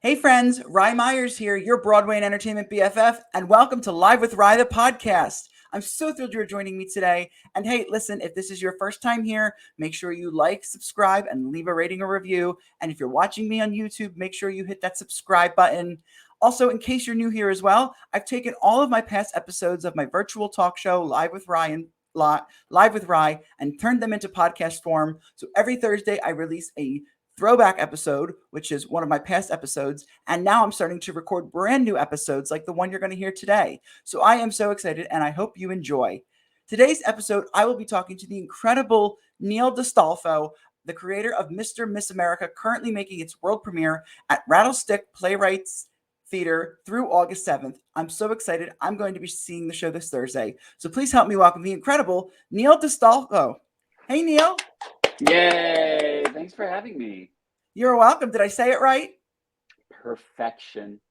Hey friends, Rye Myers here, your Broadway and Entertainment BFF, and welcome to Live with Rye the podcast. I'm so thrilled you're joining me today. And hey, listen, if this is your first time here, make sure you like, subscribe, and leave a rating or review. And if you're watching me on YouTube, make sure you hit that subscribe button. Also, in case you're new here as well, I've taken all of my past episodes of my virtual talk show, Live with Rye, and turned them into podcast form. So every Thursday, I release a throwback episode, which is one of my past episodes. And now I'm starting to record brand new episodes like the one you're going to hear today. So I am so excited and I hope you enjoy. Today's episode, I will be talking to the incredible Neil DiStolfo, the creator of Mr. Miss America, currently making its world premiere at Rattlestick Playwrights Theater through August 7th. I'm so excited. I'm going to be seeing the show this Thursday. So please help me welcome the incredible Neil DiStolfo. Hey, Neil. Yay! Thanks for having me. You're welcome. Did I say it right? Perfection,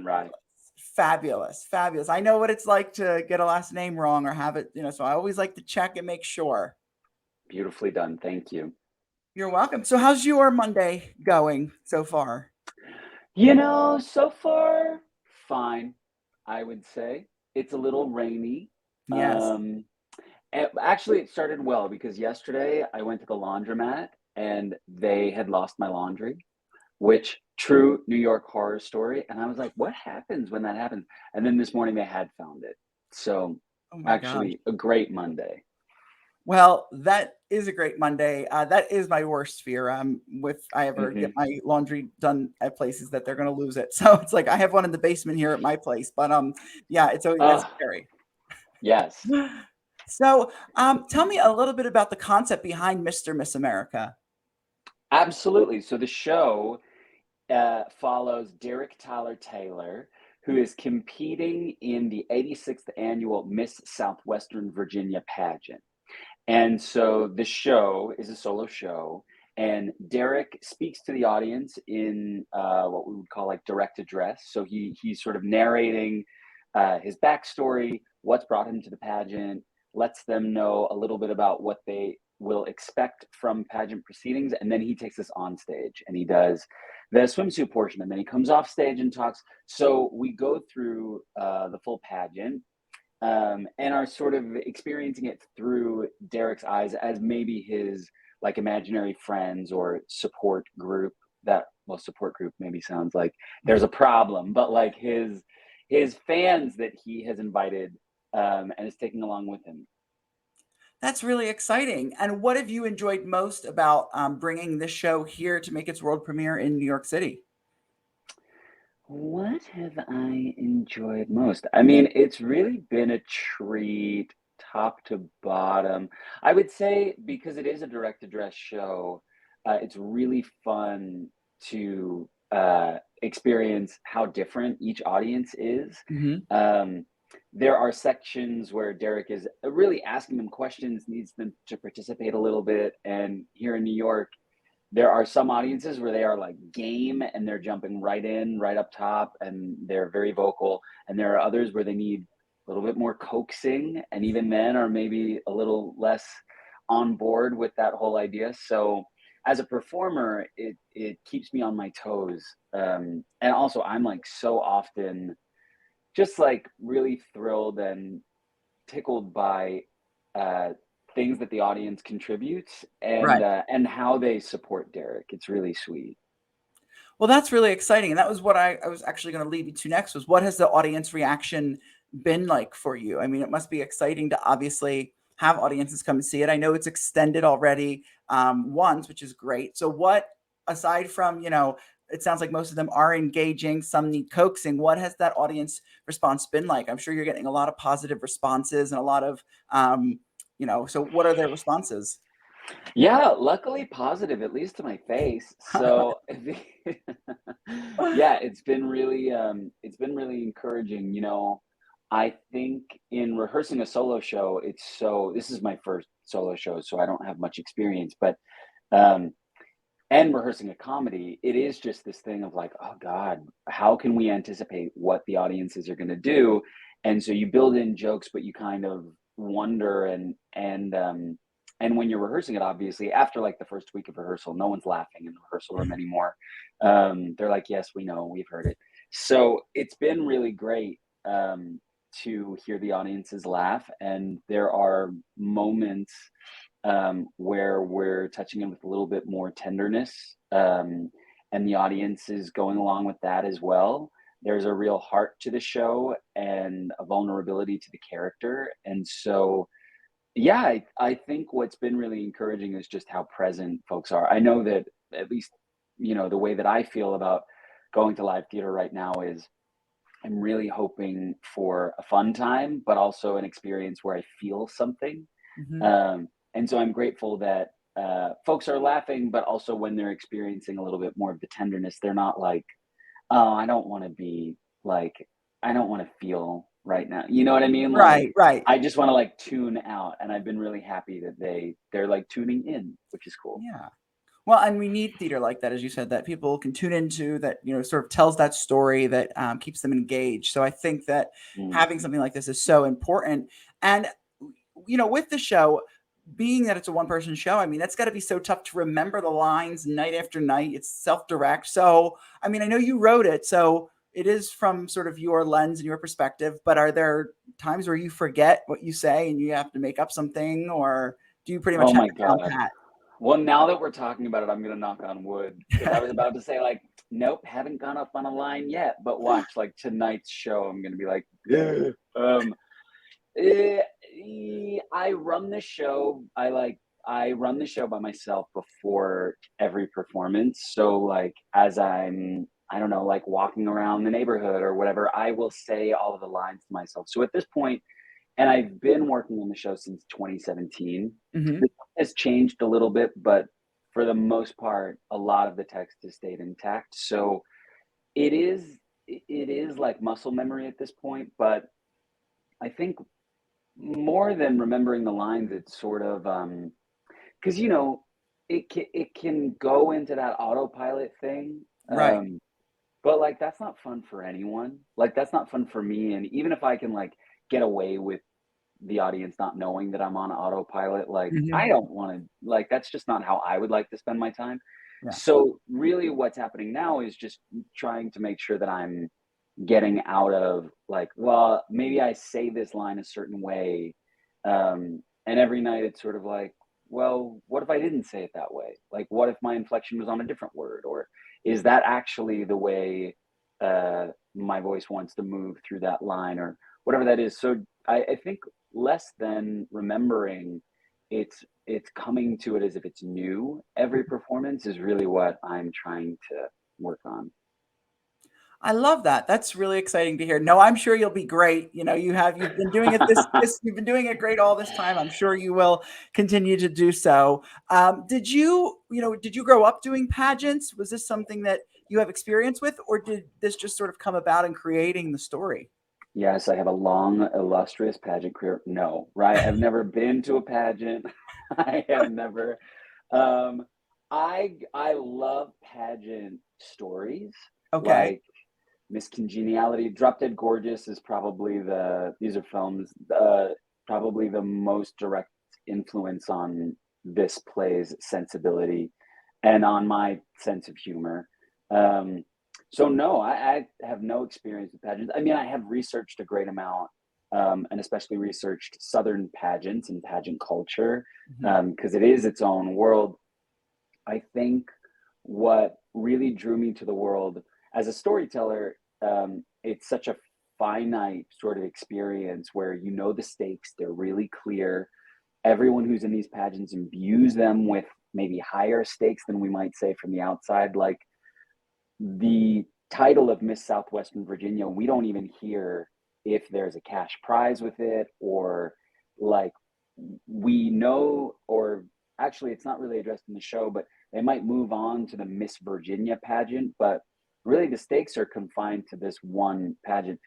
right? Fabulous. I know what it's like to get a last name wrong or have it, so I always like to check and make sure. Beautifully done. Thank you. You're welcome. So how's your Monday going so far? So far, fine, I would say. It's a little rainy. Yes. Actually, it started well because yesterday I went to the laundromat and they had lost my laundry, which true New York horror story. And I was like, what happens when that happens? And then this morning they had found it. So Oh my actually a great Monday. Well, that is a great Monday. That is my worst fear. I ever get my laundry done at places that they're going to lose it. So it's like I have one in the basement here at my place, but yeah, it's always that's scary. Yes. So, tell me a little bit about the concept behind Mr. Miss America. Absolutely. So the show follows Derek Tyler Taylor, who is competing in the 86th annual Miss Southwestern Virginia pageant. And so the show is a solo show, and Derek speaks to the audience in what we would call like direct address. So he's sort of narrating his backstory, what's brought him to the pageant, lets them know a little bit about what they will expect from pageant proceedings, and then he takes us on stage and he does the swimsuit portion, and then he comes off stage and talks. So we go through the full pageant and are sort of experiencing it through Derek's eyes as maybe his like imaginary friends or support group. Support group maybe sounds like there's a problem, but like his fans that he has invited and is taking along with him. That's really exciting. And what have you enjoyed most about bringing this show here to make its world premiere in New York City? What have I enjoyed most? I mean, it's really been a treat, top to bottom. I would say because it is a direct address show, it's really fun to experience how different each audience is. Mm-hmm. There are sections where Derek is really asking them questions, needs them to participate a little bit. And here in New York, there are some audiences where they are like game and they're jumping right in, right up top, and they're very vocal. And there are others where they need a little bit more coaxing, and even then are maybe a little less on board with that whole idea. So as a performer, it keeps me on my toes. And also I'm like so often just like really thrilled and tickled by things that the audience contributes and how they support Derek. It's really sweet. Well, that's really exciting. And that was what I was actually going to lead you to next was what has the audience reaction been like for you? I mean, it must be exciting to obviously have audiences come and see it. I know it's extended already once, which is great. So what, aside from, it sounds like most of them are engaging, some need coaxing. What has that audience response been like? I'm sure you're getting a lot of positive responses and a lot of, so what are their responses? Yeah, luckily positive, at least to my face. So yeah, it's been really encouraging. I think in rehearsing a solo show, this is my first solo show, so I don't have much experience, but and rehearsing a comedy, it is just this thing of like, oh God, how can we anticipate what the audiences are going to do? And so you build in jokes, but you kind of wonder and and when you're rehearsing it, obviously after like the first week of rehearsal, no one's laughing in the rehearsal room anymore. They're like, yes, we know, we've heard it. So it's been really great to hear the audiences laugh, and there are moments where we're touching it with a little bit more tenderness, and the audience is going along with that as well. There's a real heart to the show and a vulnerability to the character. And so, yeah, I think what's been really encouraging is just how present folks are. I know that at least, the way that I feel about going to live theater right now is I'm really hoping for a fun time, but also an experience where I feel something. Mm-hmm. And so I'm grateful that folks are laughing, but also when they're experiencing a little bit more of the tenderness, they're not like, oh, I don't want to be like, I don't want to feel right now. You know what I mean? Like, Right, right. I just want to like tune out. And I've been really happy that they're like tuning in, which is cool. Yeah. Well, and we need theater like that, as you said, that people can tune into, that sort of tells that story, that keeps them engaged. So I think that having something like this is so important. And with the show, being that it's a one-person show, I mean, that's got to be so tough to remember the lines night after night. It's self-direct. So, I mean, I know you wrote it, so it is from sort of your lens and your perspective, but are there times where you forget what you say and you have to make up something, or do you pretty much Oh have my it down God. pat? Well, now that we're talking about it, I'm going to knock on wood, because I was about to say, like, nope, haven't gone up on a line yet. But watch, like tonight's show, I'm going to be like, I run the show. I run the show by myself before every performance. So like as I don't know, like walking around the neighborhood or whatever, I will say all of the lines to myself. So at this point, and I've been working on the show since 2017. Mm-hmm. It has changed a little bit, but for the most part, a lot of the text has stayed intact. So it is like muscle memory at this point, but I think more than remembering the lines, it's sort of because it can go into that autopilot thing. Right. But like that's not fun for anyone. Like that's not fun for me. And even if I can like get away with the audience not knowing that I'm on autopilot, like I Mm-hmm. don't want to, like that's just not how I would like to spend my time. Yeah. So really what's happening now is just trying to make sure that I'm getting out of like, well, maybe I say this line a certain way. And every night it's sort of like, well, what if I didn't say it that way? Like, what if my inflection was on a different word? Or is that actually the way my voice wants to move through that line or whatever that is? So I think less than remembering, it's coming to it as if it's new. Every performance is really what I'm trying to work on. I love that. That's really exciting to hear. No, I'm sure you'll be great. You've been doing it you've been doing it great all this time. I'm sure you will continue to do so. Did you grow up doing pageants? Was this something that you have experience with, or did this just sort of come about in creating the story? Yes, I have a long, illustrious pageant career. No, right? I've never been to a pageant. I have never. Um, I love pageant stories, Okay. like Miss Congeniality. Drop Dead Gorgeous is probably these are films, probably the most direct influence on this play's sensibility and on my sense of humor. Um, so no, I have no experience with pageants. I mean, I have researched a great amount, and especially researched Southern pageants and pageant culture, Mhm. because it is its own world. I think what really drew me to the world as a storyteller, it's such a finite sort of experience where the stakes, they're really clear. Everyone who's in these pageants imbues them with maybe higher stakes than we might say from the outside. Like the title of Miss Southwestern Virginia, we don't even hear if there's a cash prize with it, or like we know, or actually it's not really addressed in the show, but they might move on to the Miss Virginia pageant, but really the stakes are confined to this one pageant.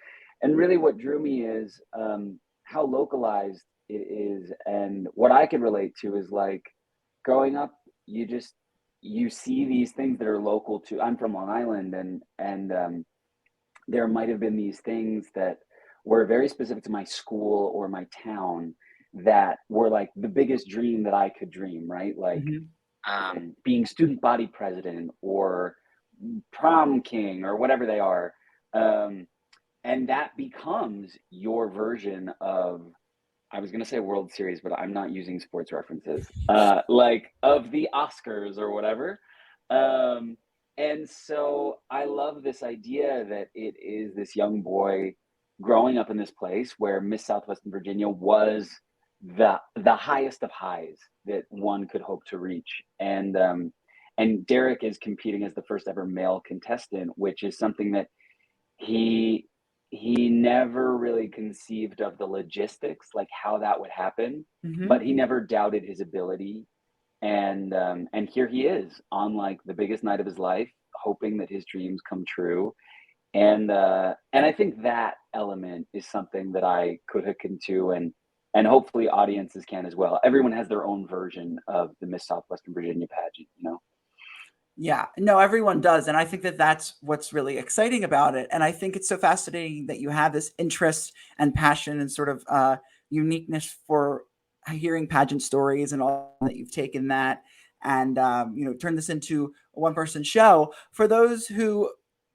And really what drew me is how localized it is. And what I can relate to is like growing up, you see these things that are local to. I'm from Long Island, and there might have been these things that were very specific to my school or my town that were like the biggest dream that I could dream, right? Like Mhm. being student body president or prom king or whatever they are. Um, and that becomes your version of, I was going to say World Series, but I'm not using sports references, like of the Oscars or whatever. Um, and so I love this idea that it is this young boy growing up in this place where Miss Southwestern Virginia was the highest of highs that one could hope to reach. And Derek is competing as the first ever male contestant, which is something that he he never really conceived of the logistics, like how that would happen, but Mhm. he never doubted his ability. And here he is on like the biggest night of his life, hoping that his dreams come true. And I think that element is something that I could hook into, and hopefully audiences can as well. Everyone has their own version of the Miss Southwestern Virginia pageant, you know. Yeah, no, everyone does, and I think that that's what's really exciting about it, and I think it's so fascinating that you have this interest and passion and sort of, uniqueness for hearing pageant stories and all that you've taken that and, turn this into a one-person show. For those who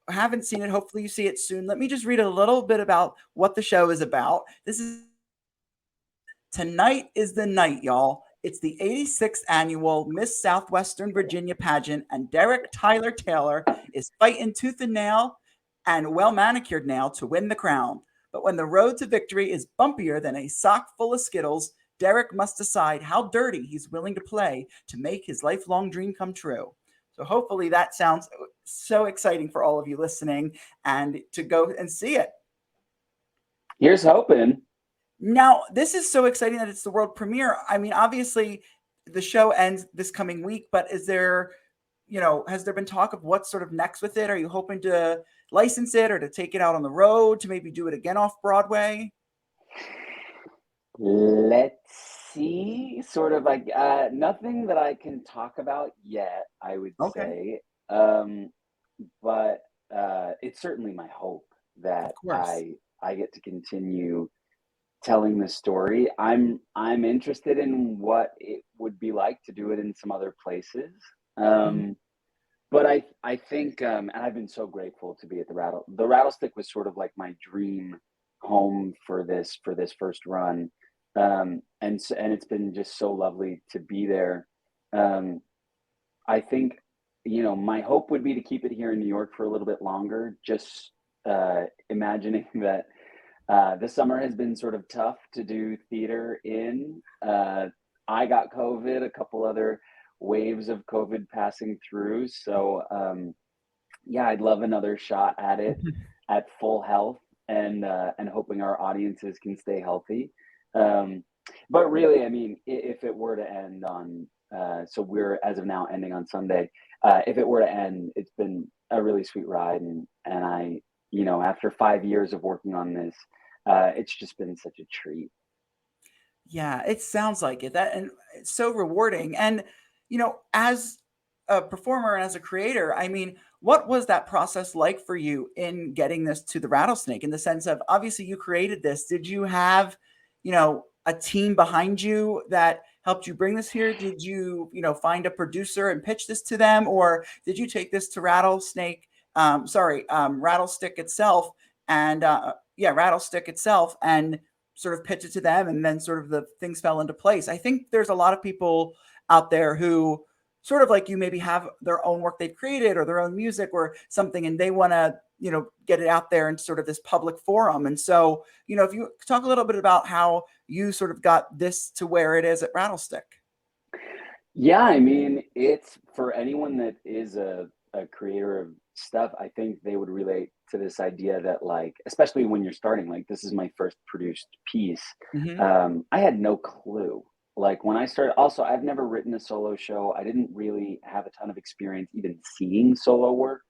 haven't seen it, hopefully you see it soon. Let me just read a little bit about what the show is about. This is Tonight is the night, y'all. It's the 86th annual Miss Southwestern Virginia pageant, and Derek Tyler Taylor is fighting tooth and nail and well manicured nail to win the crown. But when the road to victory is bumpier than a sock full of Skittles, Derek must decide how dirty he's willing to play to make his lifelong dream come true. So hopefully that sounds so exciting for all of you listening and to go and see it. Here's hoping. Now, this is so exciting that it's the world premiere. I mean, obviously, the show ends this coming week, but is there, has there been talk of what's sort of next with it? Are you hoping to license it or to take it out on the road to maybe do it again off Broadway? Let's see, sort of like nothing that I can talk about yet, I would Okay, say. Um, but it's certainly my hope of that course. I get to continue telling the story. I'm interested in what it would be like to do it in some other places. Mhm. But I think and I've been so grateful to be at the Rattlestick was sort of like my dream home for this first run. And it's been just so lovely to be there. Um, I think, my hope would be to keep it here in New York for a little bit longer, just imagining that this summer has been sort of tough to do theater in. I got COVID, a couple other waves of COVID passing through. So, yeah, I'd love another shot at it at full health and hoping our audiences can stay healthy. Um, but really, I mean, if it were to end on, so we're as of now ending on Sunday. If it were to end, it's been a really sweet ride, and I, after 5 years of working on this, it's just been such a treat. Yeah, it sounds like it. That and it's so rewarding. And as a performer and as a creator, I mean, what was that process like for you in getting this to the Rattlesnake? In the sense of obviously you created this. Did you have, a team behind you that helped you bring this here? Did you, find a producer and pitch this to them, or did you take this to Rattlestick itself, and Rattlestick itself, and sort of pitch it to them, and then sort of the things fell into place. I think there's a lot of people out there who sort of like you maybe have their own work they've created or their own music or something, and they want to get it out there in sort of this public forum. And so if you talk a little bit about how you sort of got this to where it is at Rattlestick. Yeah, I mean, it's for anyone that is a creator of stuff, I think they would relate to this idea that, like, especially when you're starting, like, this is my first produced piece. Hmm. I had no clue. Like, when I started, also, I've never written a solo show. I didn't really have a ton of experience even seeing solo work.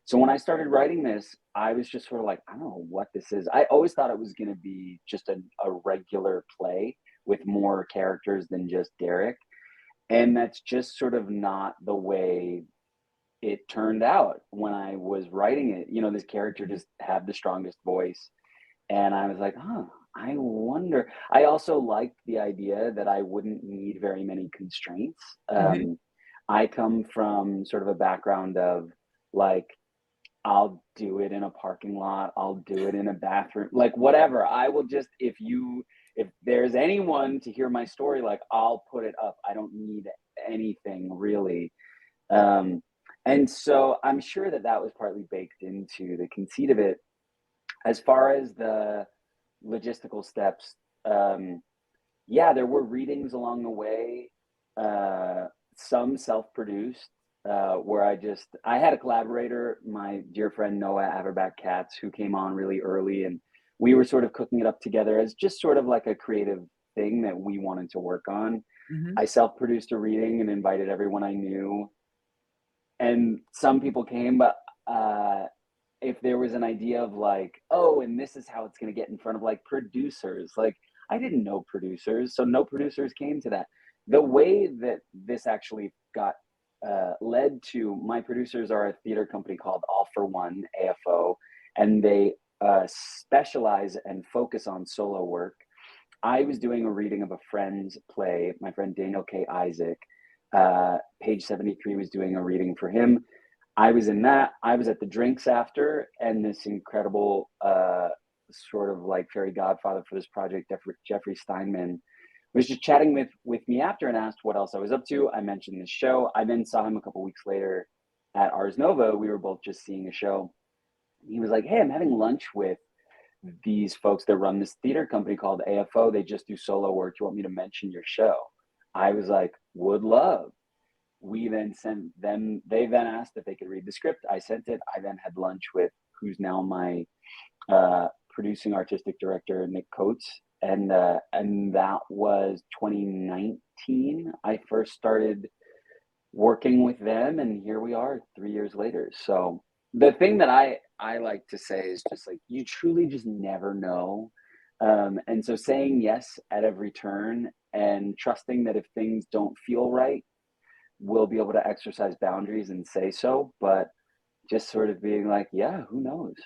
So when I started writing this, I was just sort of like, I don't know what this is. I always thought it was going to be just a regular play with more characters than just Derek. And that's just sort of not the way it turned out when I was writing it. This character just had the strongest voice. And I was like, huh. I wonder. I also liked the idea that I wouldn't need very many constraints. Mhm. I come from sort of a background of like, I'll do it in a parking lot, I'll do it in a bathroom, like whatever. I will just, if there's anyone to hear my story, like I'll put it up. I don't need anything really. Um, and so I'm sure that that was partly baked into the conceit of it. As far as the logistical steps, um, yeah, there were readings along the way, uh, some self-produced, where I had a collaborator, my dear friend Noah Averback-Katz, who came on really early, and we were sort of cooking it up together as just sort of like a creative thing that we wanted to work on. Mhm. I self-produced a reading and invited everyone I knew, and some people came, but if there was an idea of like, oh, and this is how it's going to get in front of like producers, like I didn't know producers, so no producers came to that. The way that this actually got led to, my producers are a theater company called All for One, AFO, and they specialize and focus on solo work. I was doing a reading of a friend's play, my friend Daniel K. Isaac. Page 73 was doing a reading for him. I was in that. I was at the drinks after, and this incredible sort of like fairy godfather for this project, Jeffrey Steinman, was just chatting with me after and asked what else I was up to. I mentioned this show. I then saw him a couple weeks later at Ars Nova. We were both just seeing a show. He was like, "Hey, I'm having lunch with these folks that run this theater company called AFO. They just do solo work. Do you want me to mention your show?" I was like, "Would love." We then sent them, they then asked if they could read the script. I sent it. I then had lunch with who's now my producing artistic director, Nick Coates. And that was 2019. I first started working with them, and here we are 3 years later. So the thing that I like to say is just like, you truly just never know. And so saying yes at every turn and trusting that if things don't feel right, we'll be able to exercise boundaries and say so, but just sort of being like, yeah, who knows?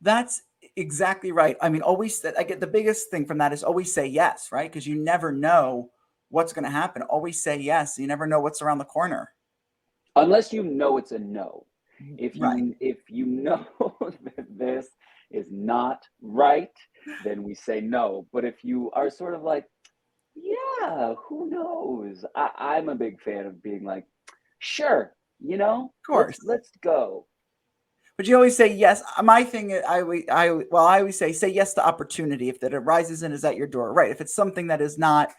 That's exactly right. I mean, always I get the biggest thing from that is always say yes, right? Because you never know what's going to happen. Always say yes. You never know what's around the corner. Unless you know it's a no. Right. If you know that this is not right, then we say no. But if you are sort of like, yeah, who knows? I'm a big fan of being like, sure, Of course. let's go. But you always say yes. My thing, I always say yes to opportunity. If that arises and is at your door, right? If it's something that is not,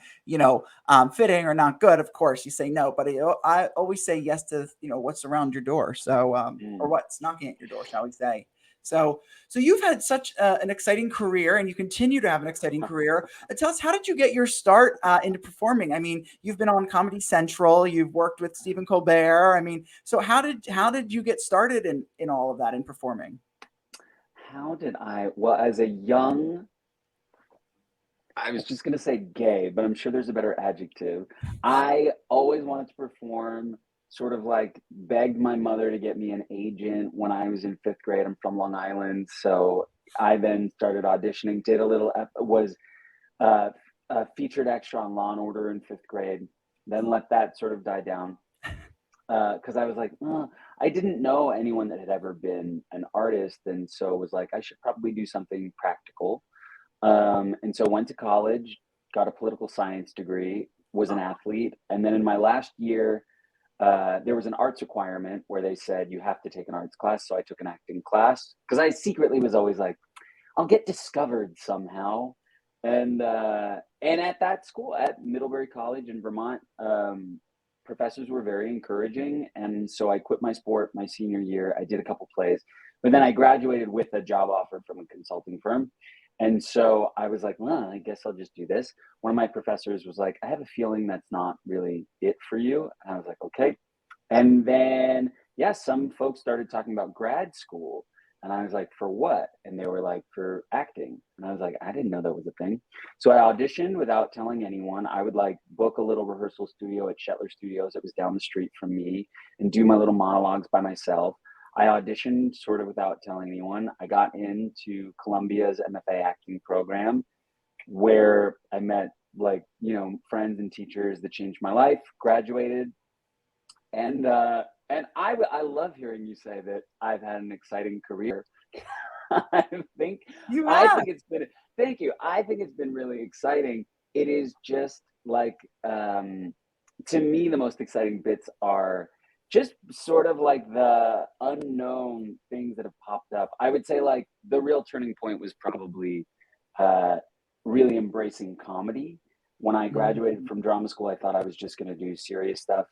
fitting or not good, of course you say no. But I always say yes to, what's around your door. So, or Mm. what's knocking at your door, shall we say? So you've had such an exciting career, and you continue to have an exciting career. Tell us, how did you get your start into performing? I mean, you've been on Comedy Central, you've worked with Stephen Colbert. I mean, so how did you get started in all of that in performing? How did well, as a young, I was just going to say gay, but I'm sure there's a better adjective. I always wanted to perform, sort of like begged my mother to get me an agent when I was in fifth grade. I'm from Long Island. So I then started auditioning, did a little, was uh, a featured extra on Law and Order in fifth grade, then let that sort of die down. Because I was like, I didn't know anyone that had ever been an artist. And so was like, I should probably do something practical, and so went to college, got a political science degree, was an athlete. And then in my last year, there was an arts requirement where they said you have to take an arts class. So I took an acting class because I secretly was always like, I'll get discovered somehow. And at that school, at Middlebury College in Vermont, professors were very encouraging. And so I quit my sport my senior year. I did a couple plays, but then I graduated with a job offer from a consulting firm. And so I was like, well, I guess I'll just do this. One of my professors was like, I have a feeling that's not really it for you. And I was like, okay. And then, yeah, some folks started talking about grad school. And I was like, for what? And they were like, for acting. And I was like, I didn't know that was a thing. So I auditioned without telling anyone. I would like book a little rehearsal studio at Shetler Studios that was down the street from me and do my little monologues by myself. I auditioned sort of without telling anyone. I got into Columbia's MFA acting program, where I met like, friends and teachers that changed my life, graduated. And I love hearing you say that I've had an exciting career. I think You I have. think it's been thank you. I think it's been really exciting. It is just like to me the most exciting bits are just sort of like the unknown things that have popped up. I would say like the real turning point was probably uh really embracing comedy. When I graduated Mhm. from drama school, I thought I was just going to do serious stuff.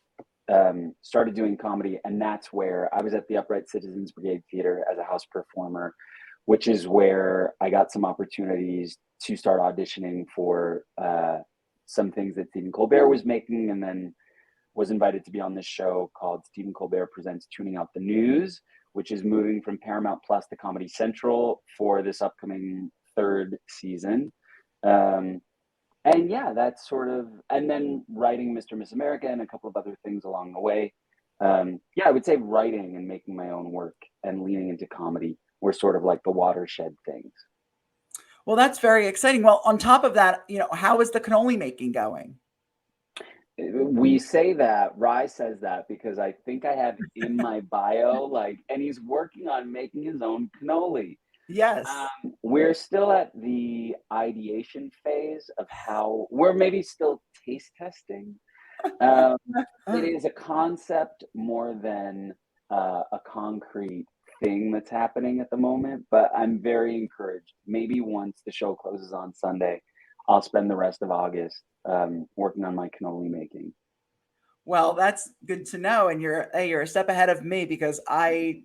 Started doing comedy, and that's where I was at the Upright Citizens Brigade Theater as a house performer, which is where I got some opportunities to start auditioning for some things that Stephen Colbert was making, and then was invited to be on this show called Stephen Colbert Presents Tuning Out the News, which is moving from Paramount Plus to Comedy Central for this upcoming third season. Um, and yeah, that's sort of, and then writing Mr. Miss America and a couple of other things along the way. Yeah, I would say writing and making my own work and leaning into comedy were sort of like the watershed things. Well, that's very exciting. Well, on top of that, how is the cannoli making going? We say that, Rye says that because I think I have in my bio, like, and he's working on making his own cannoli. Yes. We're still at the ideation phase of how we're maybe still taste testing. Um, it is a concept more than a concrete thing that's happening at the moment, but I'm very encouraged. Maybe once the show closes on Sunday, I'll spend the rest of August working on my cannoli making. Well, that's good to know, and you're a step ahead of me because I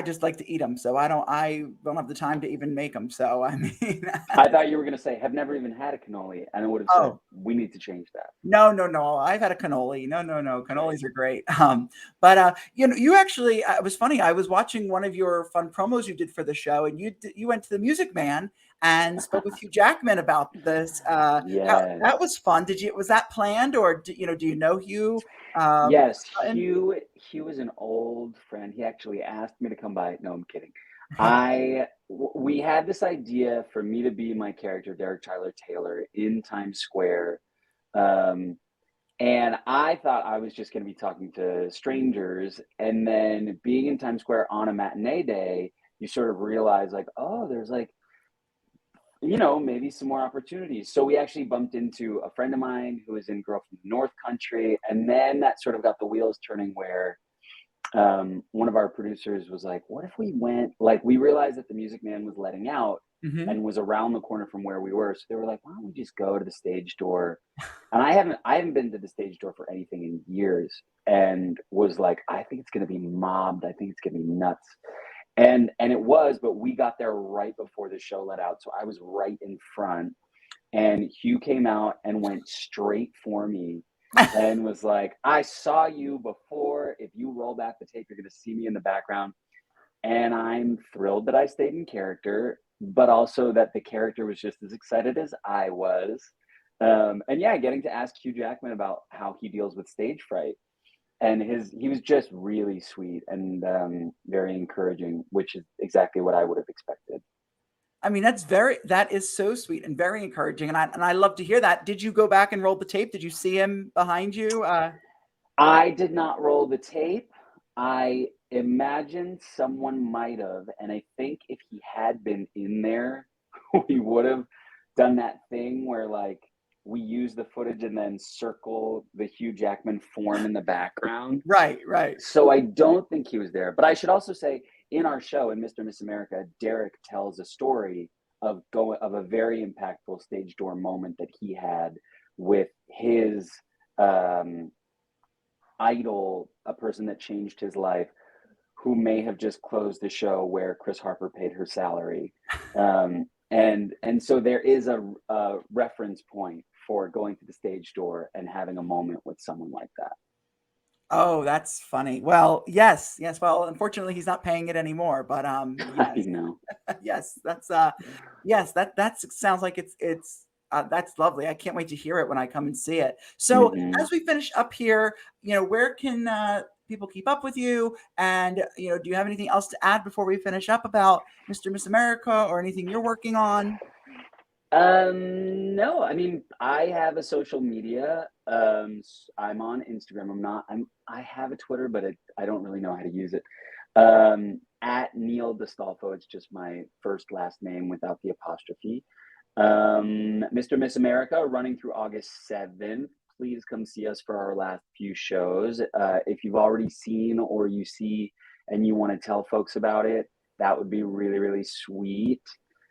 just like to eat them, so I don't have the time to even make them. So I mean, I thought you were going to say, have never even had a cannoli, and I would have said, oh, we need to change that. no, no, no. I've had a cannoli. No, no, no. Great. Cannolis are great. But you actually, it was funny. I was watching one of your fun promos you did for the show, and you went to the Music Man and spoke with Hugh Jackman about this. How Yes. that was fun. Was that planned, or do you know Hugh? Yes, Sutton? Hugh is an old friend. He actually asked me to come by. No, I'm kidding. We had this idea for me to be my character, Derek Tyler Taylor, in Times Square. Um, and I thought I was just going to be talking to strangers. And then being in Times Square on a matinee day, you sort of realize like, oh, there's like, maybe some more opportunities. So we actually bumped into a friend of mine who was in Girl from the North Country. And then that sort of got the wheels turning where one of our producers was like, what if we went, like, we realized that the Music Man was letting out Hmm. and was around the corner from where we were. So they were like, why don't we just go to the stage door? And I haven't been to the stage door for anything in years, and was like, I think it's going to be mobbed. I think it's going to be nuts. And it was, but we got there right before the show let out. So I was right in front, and Hugh came out and went straight for me and was like, I saw you before. If you roll back the tape, you're going to see me in the background. And I'm thrilled that I stayed in character, but also that the character was just as excited as I was. And yeah, getting to ask Hugh Jackman about how he deals with stage fright. And he was just really sweet and very encouraging, which is exactly what I would have expected. I mean, that is so sweet and very encouraging, and I love to hear that. Did you go back and roll the tape? Did you see him behind you? I did not roll the tape. I imagine someone might have, and I think if he had been in there, we would have done that thing where like we use the footage and then circle the Hugh Jackman form in the background. Right, right. So I don't think he was there. But I should also say in our show in Mr. Miss America, Derek tells a story of a very impactful stage door moment that he had with his um idol, a person that changed his life, who may have just closed the show where Chris Harper paid her salary. And so there is a reference point for going to the stage door and having a moment with someone like that. Oh, that's funny. Well, yes, yes. Well, unfortunately, he's not paying it anymore. But I yes, know. yes. Yes. That sounds like it's that's lovely. I can't wait to hear it when I come and see it. So Hmm. as we finish up here, where can people keep up with you? And, do you have anything else to add before we finish up about Mr. Miss America or anything you're working on? No, I mean, I have a social media. I'm on Instagram. I have a Twitter, but I don't really know how to use it. At Neil DeStolfo, it's just my first last name without the apostrophe. Mr. Miss America running through August 7th. Please come see us for our last few shows. If you've already seen or you see and you want to tell folks about it, that would be really, really sweet.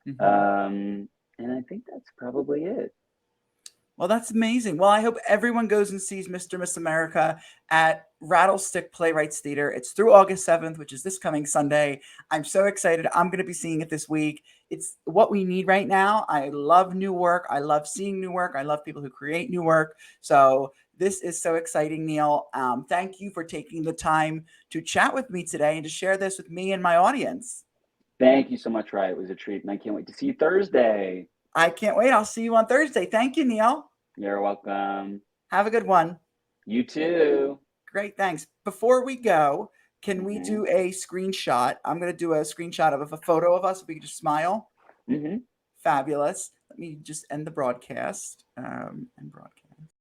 And I think that's probably it. Well, that's amazing. Well, I hope everyone goes and sees Mr. Miss America at Rattlestick Playwrights Theater. It's through August 7th, which is this coming Sunday. I'm so excited. I'm going to be seeing it this week. It's what we need right now. I love new work. I love seeing new work. I love people who create new work. So this is so exciting, Neil. Thank you for taking the time to chat with me today and to share this with me and my audience. Thank you so much, Rye. It was a treat, and I can't wait to see you Thursday. I can't wait. I'll see you on Thursday. Thank you, Neil. You're welcome. Have a good one. You too. Great, thanks. Before we go, can we do a screenshot? I'm going to do a screenshot of a photo of us. If we can just smile. Fabulous. Let me just end the broadcast. End broadcast.